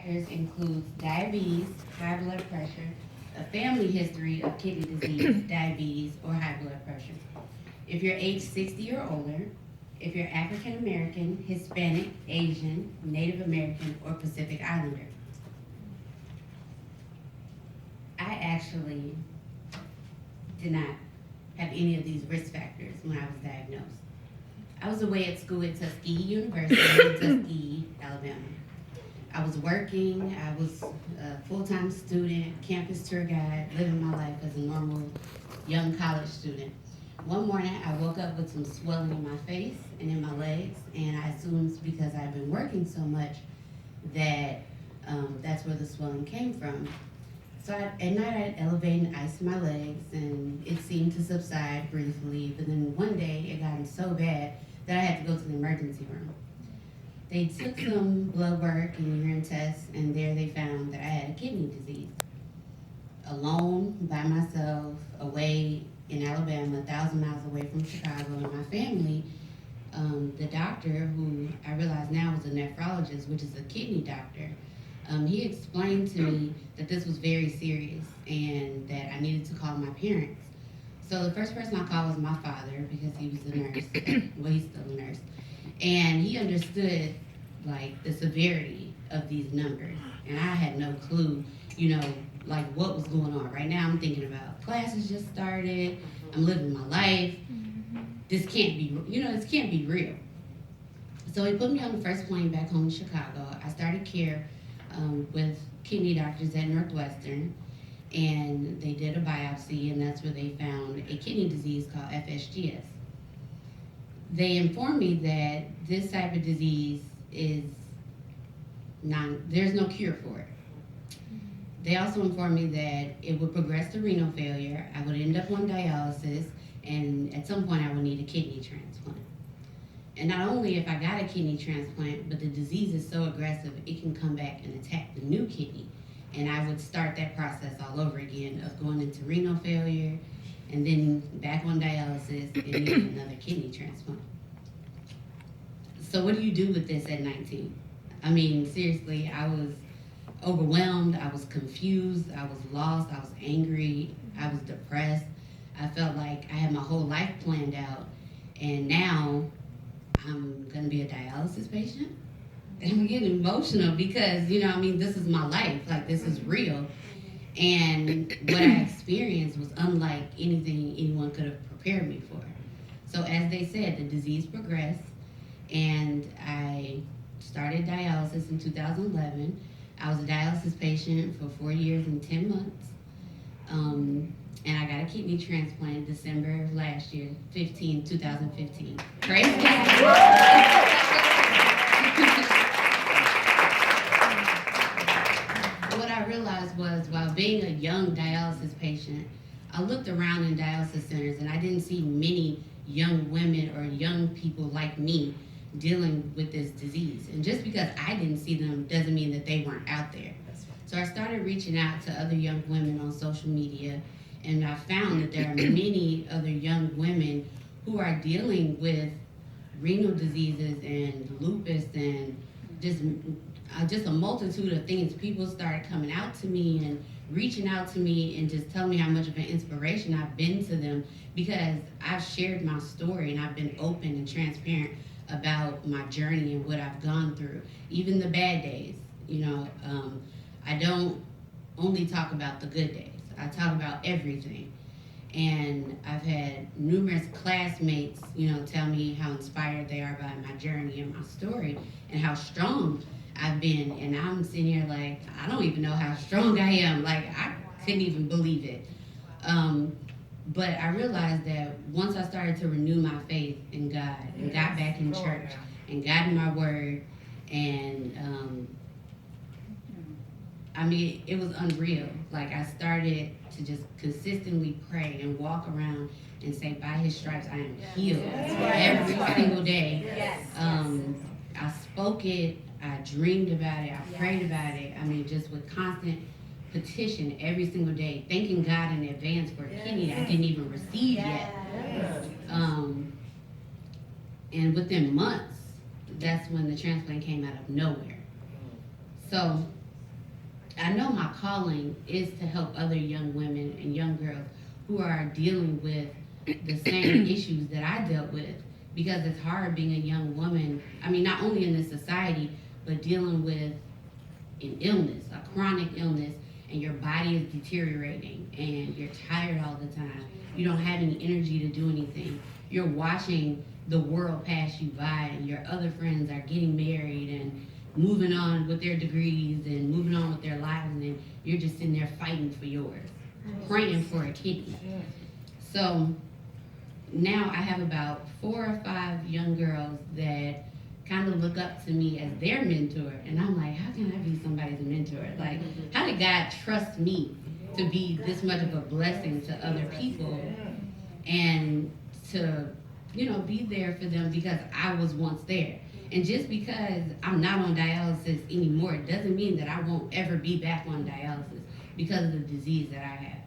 factors include diabetes, high blood pressure, a family history of kidney disease, diabetes, or high blood pressure. If you're age 60 or older, if you're African American, Hispanic, Asian, Native American, or Pacific Islander. I actually did not have any of these risk factors when I was diagnosed. I was away at school at Tuskegee University in Tuskegee, Alabama. I was working, I was a full-time student, campus tour guide, living my life as a normal young college student. One morning, I woke up with some swelling in my face and in my legs, and I assumed it's because I'd been working so much that that's where the swelling came from. So at night, I'd elevate and ice my legs, and it seemed to subside briefly, but then one day, it got so bad that I had to go to the emergency room. They took some blood work and urine tests, and there they found that I had a kidney disease. Alone, by myself, away in Alabama, 1,000 miles away from Chicago, and my family, the doctor, who I realize now is a nephrologist, which is a kidney doctor, he explained to me that this was very serious and that I needed to call my parents. So the first person I called was my father because he was a nurse. Well, he's still a nurse. And he understood like the severity of these numbers. And I had no clue, like what was going on. Right now I'm thinking about classes just started. I'm living my life. This can't be, this can't be real. So he put me on the first plane back home to Chicago. I started care with kidney doctors at Northwestern, and they did a biopsy, and that's where they found a kidney disease called FSGS. They informed me that this type of disease is there's no cure for it. They also informed me that it would progress to renal failure, I would end up on dialysis, and at some point I would need a kidney transplant. And not only if I got a kidney transplant, but the disease is so aggressive, it can come back and attack the new kidney. And I would start that process all over again of going into renal failure and then back on dialysis and needing another kidney transplant. So what do you do with this at 19? I mean, seriously, I was overwhelmed, I was confused, I was lost, I was angry, I was depressed. I felt like I had my whole life planned out, and now I'm gonna be a dialysis patient. And I'm getting emotional because, this is my life, like this is real. And what I experienced was unlike anything anyone could have prepared me for. So as they said, the disease progressed, and I started dialysis in 2011. I was a dialysis patient for 4 years and 10 months. And I got a kidney transplant December of last year, 2015. Praise God. What I realized was, while being a young dialysis patient, I looked around in dialysis centers and I didn't see many young women or young people like me dealing with this disease. And just because I didn't see them doesn't mean that they weren't out there. So I started reaching out to other young women on social media, and I found that there are many other young women who are dealing with renal diseases and lupus and just a multitude of things. People started coming out to me and reaching out to me and just telling me how much of an inspiration I've been to them, because I've shared my story and I've been open and transparent about my journey and what I've gone through, even the bad days. I don't only talk about the good days. I talk about everything. And I've had numerous classmates, tell me how inspired they are by my journey and my story and how strong I've been. And I'm sitting here like, I don't even know how strong I am. Like, I couldn't even believe it. But I realized that once I started to renew my faith in God and got back in church and got in my word, and it was unreal. Like, I started to just consistently pray and walk around and say, by his stripes I am healed every single day. I spoke it, I dreamed about it, I prayed about it. Just with constant petition every single day, thanking God in advance for a kidney I didn't even receive yet. And within months, that's when the transplant came out of nowhere. So I know my calling is to help other young women and young girls who are dealing with the same issues that I dealt with, because it's hard being a young woman. I mean, not only in this society, but dealing with an illness, a chronic illness, and your body is deteriorating and you're tired all the time. You don't have any energy to do anything. You're watching the world pass you by, and your other friends are getting married and moving on with their degrees and moving on with their lives, and then you're just sitting there fighting for yours, praying for a kidney. So now I have about 4 or 5 young girls that kind of look up to me as their mentor, and I'm like, how can I be somebody's mentor? Like, how did God trust me to be this much of a blessing to other people and to, you know, be there for them because I was once there? And just because I'm not on dialysis anymore, it doesn't mean that I won't ever be back on dialysis because of the disease that I have.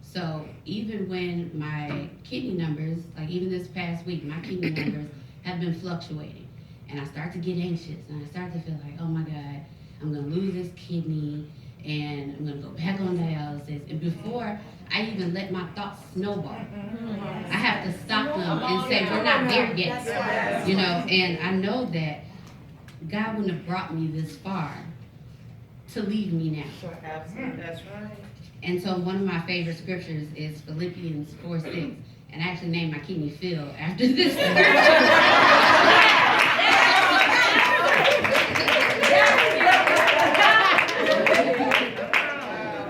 So even when my kidney numbers, like even this past week, my kidney numbers have been fluctuating. And I start to get anxious, and I start to feel like, oh my God, I'm gonna lose this kidney, and I'm gonna go back on dialysis. And before I even let my thoughts snowball, I have to stop them and say, we're not there yet, you know. And I know that God wouldn't have brought me this far to leave me now. That's right. And so one of my favorite scriptures is Philippians 4:6, and I actually named my kidney Phil after this scripture.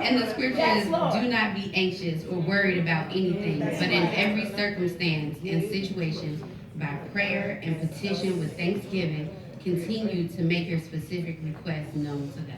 And the scripture is, do not be anxious or worried about anything, but in every circumstance and situation, by prayer and petition with thanksgiving, continue to make your specific requests known to God.